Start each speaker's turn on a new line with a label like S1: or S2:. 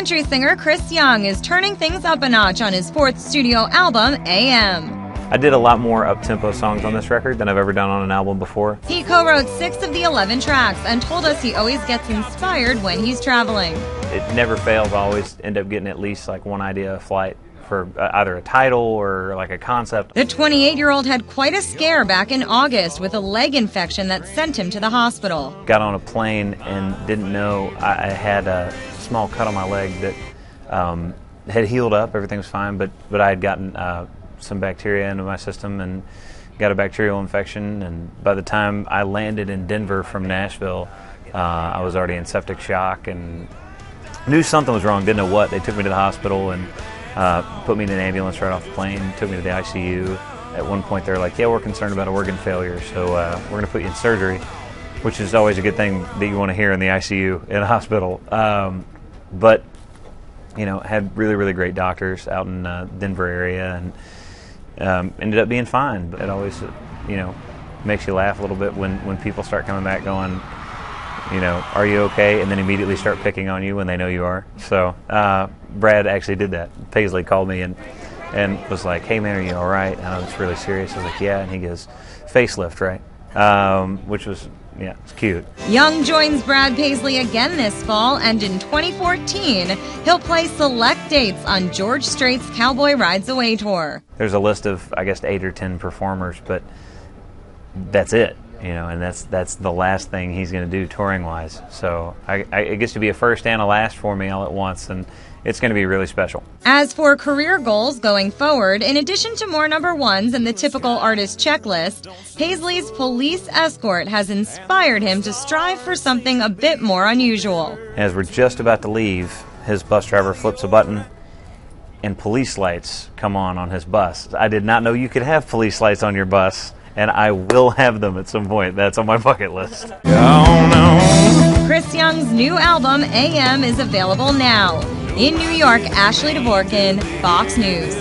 S1: Country singer Chris Young is turning things up a notch on his fourth studio album, AM.
S2: I did a lot more up-tempo songs on this record than I've ever done on an album before.
S1: He co-wrote 6 of the 11 tracks and told us he always gets inspired when he's traveling.
S2: It never fails. I always end up getting at least like one idea of flight for either a title or like a concept.
S1: The 28-year-old had quite a scare back in August with a leg infection that sent him to the hospital.
S2: Got on a plane and didn't know I had a small cut on my leg that had healed up. Everything was fine, but I had gotten some bacteria into my system and got a bacterial infection, and by the time I landed in Denver from Nashville, I was already in septic shock and knew something was wrong, didn't know what. They took me to the hospital and put me in an ambulance right off the plane, took me to the ICU. At one point they're like, yeah, we're concerned about organ failure, so we're going to put you in surgery, which is always a good thing that you want to hear in the ICU in a hospital. But, you know, had really, really great doctors out in Denver area, and ended up being fine. But it always, you know, makes you laugh a little bit when people start coming back going, you know, are you okay? And then immediately start picking on you when they know you are. So Brad actually did that. Paisley called me and was like, hey man, are you all right? And I was really serious. I was like, yeah. And he goes, facelift, right? Which was, yeah, it's cute.
S1: Young joins Brad Paisley again this fall, and in 2014, he'll play select dates on George Strait's Cowboy Rides Away tour. There's
S2: a list of, I guess, 8 or 10 performers, but that's it, you know, and that's the last thing he's going to do touring-wise. So it gets to be a first and a last for me all at once, and it's going to be really special.
S1: As for career goals going forward, in addition to more number ones and the typical artist checklist, Paisley's police escort has inspired him to strive for something a bit more unusual.
S2: As we're just about to leave, his bus driver flips a button and police lights come on his bus. I did not know you could have police lights on your bus, and I will have them at some point. That's on my bucket list.
S1: Chris Young's new album, AM, is available now. In New York, Ashley Dvorkin, Fox News.